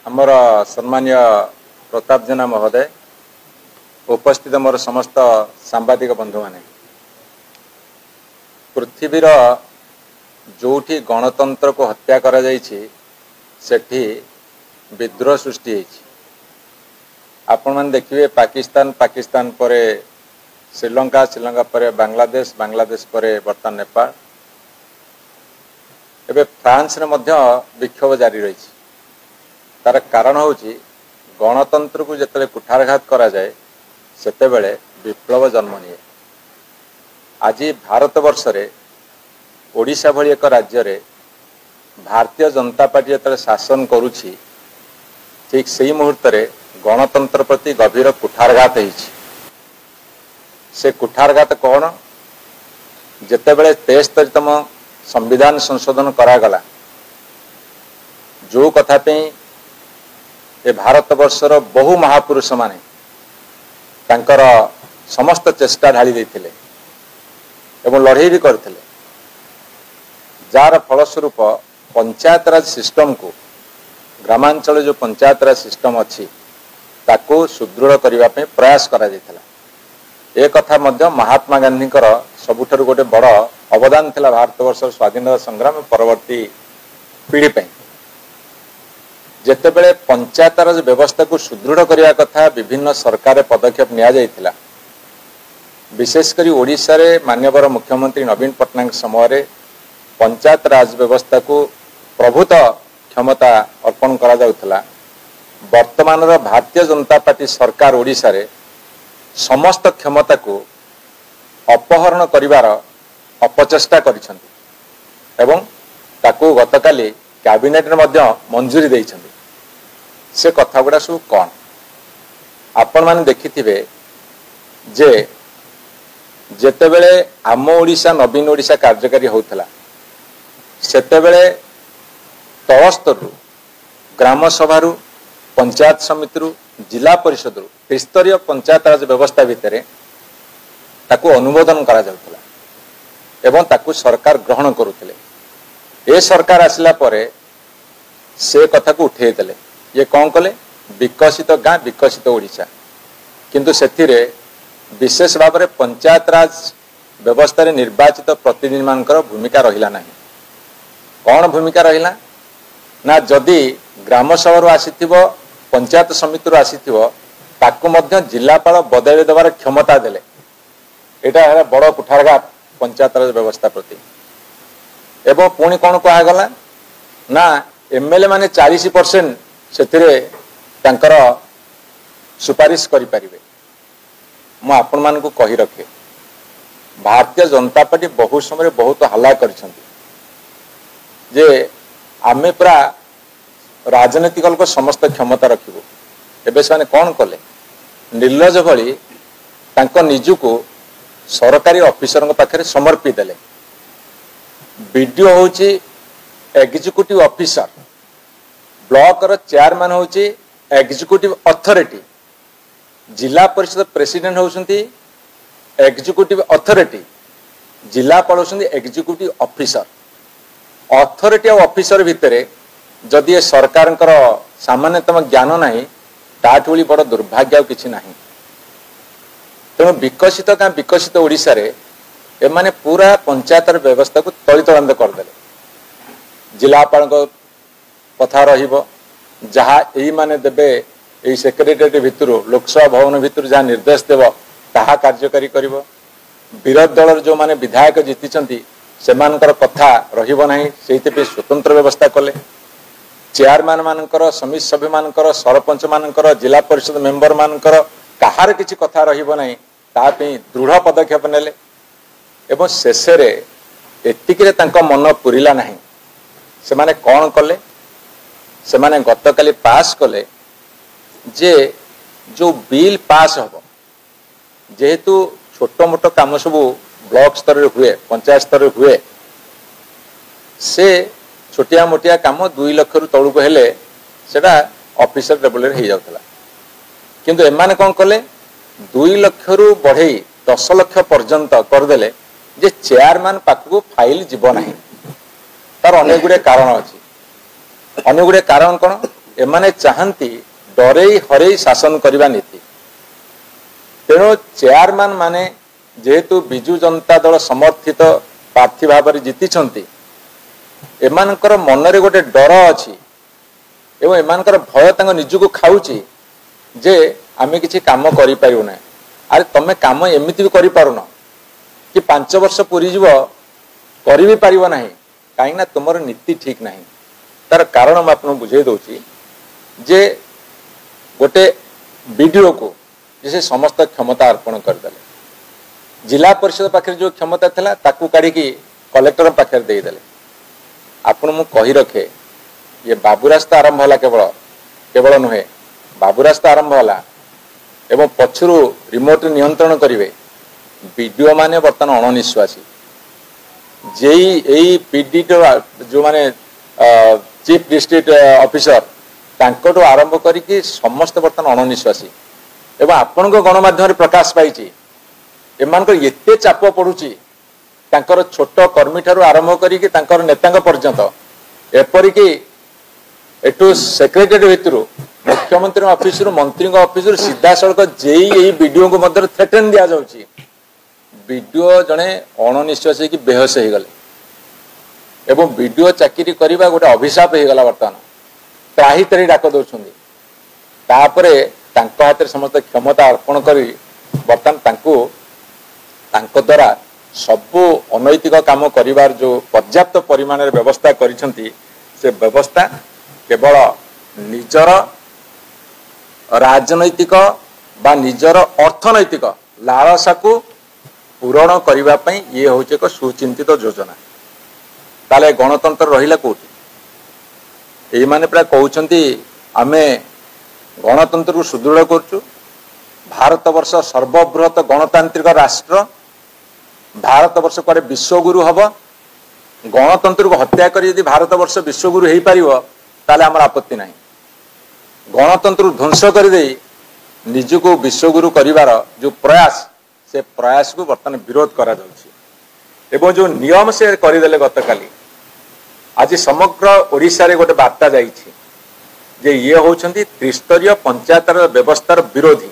आमर सम्मान्य प्रताप जेना महोदय उपस्थित मोर समस्त सांबादिक बंधु माने पृथ्वीर जोठी गणतंत्र को हत्या करा जाइछि सेठी विद्रोह सृष्टि होइछि। आपण मान देखिए पाकिस्तान परे श्रीलंका परे बांग्लादेश परे बर्तमान नेपाल एबे फ्रांस रे मध्य विक्षोभ जारी रही। तार कारण होची गणतंत्र को जिते कुठारघात करा जाए सेते बेले विप्लव जन्म निए। आज भारत वर्ष रे ओडिशा भली एक राज्य रे भारतीय जनता पार्टी जिते शासन करुछि ठीक सही मुहूर्त रे गणतंत्र प्रति गभीर कुठारघात होइछि। से कुठारघात कौन जिते बेले 73तम संविधान संशोधन करागला जो कथा पे ए भारत वर्षर बहु महापुरुष माने तांकर समस्त चेष्टा ढाली देथिले एवं लड़ाई भी करथिले, जार फलस्वरूप पंचायत राज सिस्टम को ग्रामांचल जो पंचायत राज सिस्टम अच्छी ताको सुदृढ़ करने प्रयास करा जायथिला। ए कथा मध्य महात्मा गांधी सबुठारु गोटे बड़ अवदान थिला भारत वर्ष स्वाधीनता संग्राम परवर्ती पीढ़ी पे। जेतेबेले पंचायत राज व्यवस्था को सुदृढ़ करने कथा विभिन्न सरकार पदक्षेप निया जायथिला। विशेषकर ओडिशा रे माननीय मुख्यमंत्री नवीन पट्टनायक समय पंचायत राज व्यवस्था को प्रभुत क्षमता अर्पण करा जाउथला। वर्तमान भारतीय जनता पार्टी सरकार ओडिशा रे समस्त क्षमता को अपहरण करिवार अपचेष्टा करिसंती एवं ताकू गतकाली कैबिनेट मध्य मंजूरी देइछंती। से कथा गुड़ा सब कौन आपण माने देखिथिबे जे जेतेबेले आम ओडिशा नवीन ओडिशा कार्यकारी होउथला सेतेबेले तलस्तरु ग्राम सभारू पंचायत समिति जिला परिषद त्रिस्तरीय पंचायत राज व्यवस्था भितर ताकू अनुमोदन करा जाउथला एवं ताकू सरकार ग्रहण करुथिले। ए सरकार आसिला परे से कथा को उठे देले ये कौन कले विकसित गाँ विकसित ओडिशा, किंतु सेथिरे विशेष भाव में पंचायत राज व्यवस्था रे निर्वाचित प्रतिनिधि मानकर भूमिका रहिला नाही। कौन भूमिका रहिला ना जदि ग्राम सभा आसीथिबो पंचायत समिति आसीथिबो ताकू मध्य जिलापाल बदल देवार क्षमता देले। एटा है बड़ कुठारघात पंचायत राज व्यवस्था प्रति। एवं पुणी कौन कहगला ना एमएलए माने 40% सेथिरे तांकर सुपारिश करि परिबे। मु आपण मान को कहि रखे भारतीय जनता पार्टी बहु समय बहुत हल्ला करिसंती जे आमे पूरा राजनीतिक को समस्त क्षमता रखिबो। एबे से कौन कले निर्लज भली तांको निजु को सरकारी ऑफिसर पाखे समर्पी देले। बीडीओ होची एग्जीक्यूटिव ऑफिसर, ब्लॉक रो चेयरमैन होची executive authority, zila parishad president होउसंती एग्जीक्यूटिव अथॉरिटी, जिलापाल होउसंती एग्जीक्यूटिव ऑफिसर। अथॉरिटी और ऑफिसर भितरे जदि ये सरकार सामान्यतम ज्ञान नहीं ताठू बड़ दुर्भाग्य किसी ना। तेणु विकसित गाँ विकसित ओडिशा रे एमाने पूरा पंचायत व्यवस्था को तलितलांत करदे। जिलापाल कथा रहिबो जहाँ यही माने देबे यही सेक्रेटेरिएट भितर लोकसभा भवन भितर जहाँ निर्देश देव ताहा कार्यकारी करिवो। विरोधी दल जो माने विधायक जीतिचंती सेमानकर कथा रहिबो नाही, सेहिते पे स्वतंत्र व्यवस्था कले। चेयरमैन मानकर समिति सभ्य मानकर सरपंच मानकर जिला परिषद मेंबर मानकर कहार किछि कथा रहिबो नाही ता पे दृढ़ पदक्षेप नेले। एवं शेष एतिके तांको मन पुरिला नाही से माने कौन कले से माने गतकाली पास कले जे जो बिल पास हबो जेहेतु छोट मोट काम सब ब्लॉक स्तर हुए पंचायत स्तर हुए से छोटिया मोटिया काम 2 लाख रु तळु को हेले सेटा ऑफिसर लेवल रे हे जाउतला। किंतु एमाने कौन कले 2 लाख रु बढ़ई 10 लाख पर्यंत करदेले जे चेयरमैन पाखु फाइल जीव नाही। तार अनेक गुड़े कारण अच्छी। अनेक गुड़े कारण कौन एमाने चाहती डरई हरई शासन करने नीति। तेणु चेयरमैन माने जेहेतु बिजु जनता दल समर्थित प्रार्थी भाव में जीति एमानकर मनरे गोटे डर अच्छी एवं एमानकर भय तांको निजको खाऊची जे आमे किछि काम करि पारिउ ना। अरे तमे काम एमिति भी करि पारुन कि 5 वर्ष पूरी जीव करि भी पारिबो नाही काहे ना तुमर नीति ठीक नाही। तार कारण मैं आपन बुझे दउची जे गोटे वीडियो को जैसे समस्त क्षमता अर्पण कर देले जिला परिषद पाखे जो क्षमता थिला ताकू काढी की कलेक्टर पाखे दे देले। आपन मु कहि रखे ये बाबू रास्ता आरंभ होला केवल नुहे बाबू रास्ता आरंभ होला एवं पछरु रिमोट नियंत्रण करिवे वीडियो माने वर्तमान अणनिश्वासी जेई पीडी जो माने चीफ डिस्ट्रिक्ट ऑफिसर तांकोटो आरंभ करिकी समस्त वर्तमान अणनिश्वासी एवं आपण गणमाध्यम प्रकाश पाई एमानकर एते चाप पड़ुची तांकर छोट कर्मी ठारू आरंभ करिकी तांकर नेतांग पर्यंत एपरिकी एटू सेक्रेटरी भितर मुख्यमंत्री ऑफिस मंत्री ऑफिस सीधा सड़क जेई वीडियो को मध्य थ्रेटन दि जाउची वीडियो जड़े अणनिश्वासी की बेहोश हो गले एवं वीडियो चाकरी करने गोटे अभिशाप हो गला। बर्तमान त्राही तरी डाक दौरान तापरे तांको हाथ में समस्त क्षमता अर्पण कर बर्तमान द्वारा सबू अनैतिक काम करिवार जो पर्याप्त परिमाण व्यवस्था करिसेंती से व्यवस्था केवल निजर राजनैतिक बा निजर अर्थनैतिक लालसा को पूरण करने ये हूँ एक सुचिंतित योजना। ताले गणतंत्र रहिला कोठी ये माने प्राय कहउछंती आमे गणतंत्र को सुदृढ़ करचु। भारत वर्ष सर्वबृहत गणतांत्रिक राष्ट्र भारत वर्ष कुआडे विश्वगुरु हब गणतंत्र को हत्या करी यदि भारत वर्ष विश्वगुरु हो पारिबो ताले हमर आपत्ति नहीं। गणतंत्र ध्वंस कर दे निजको विश्वगुरु करिवार जो प्रयास से प्रयास को बर्तमान विरोध करा जाउछि एवं जो नियम से करदेले गतकाली आज समग्र ओडिशा रे गोटे वार्ता जाइछि जे ये होउछंती त्रिस्तरीय पंचायत व्यवस्थार विरोधी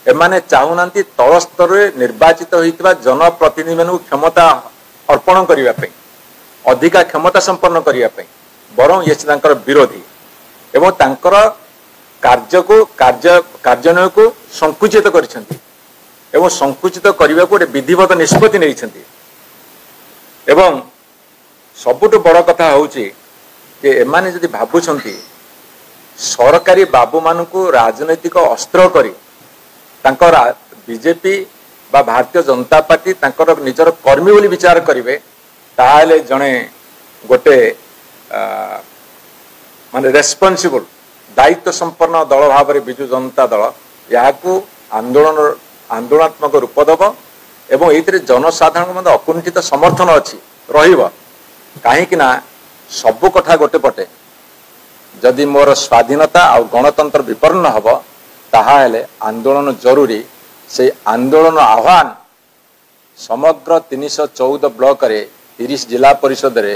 एमाने चाहुनांती तल स्तर रे निर्वाचित होइतबा जनप्रतिनिधि मानू क्षमता अर्पण करिवा पे अधिका क्षमता संपन्न करिवा पे बरं ये तांकर विरोधी एवं तांकर कार्यान्वयन को संकुचित करिसेंती एवं संकुचित करने को विधिवत निष्पत्ति नहीं। एवं सबुठ बड़ कथा हूँ एमाने जदि भावुंट सरकारी बाबू मान राजनैतिक अस्त्र कर बीजेपी बा भारतीय जनता पार्टी तांकर निजर कर्मी बोली विचार करेंगे ताहले जड़े गोटे माने रेस्पॉन्सिबल दायित्व संपन्न दल भाव में बिजु जनता दल या आंदोलनात्मक रूप दब एवं ये जनसाधारण मध्य अकुंठित समर्थन अच्छी कहीं सबु कथा गोटे पटे जदि मोर स्वाधीनता और गणतंत्र विपन्न हम ताहले आंदोलन जरूरी से आंदोलन आह्वान समग्र 314 ब्लॉक रे 30 जिला परिषद रे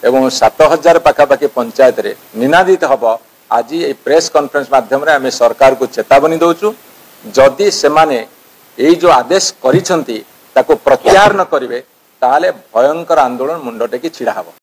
एवं 7000 पाखापाखि पंचायत रे निनादित हम। आज ये प्रेस कॉन्फ्रेंस माध्यम आम सरकार को चेतावनी दौचु जदि से माने यही जो आदेश करिसेंती ताको प्रत्याहार न करिवे ताहले भयंकर आंदोलन मुंड टेकी छिड़ा हब।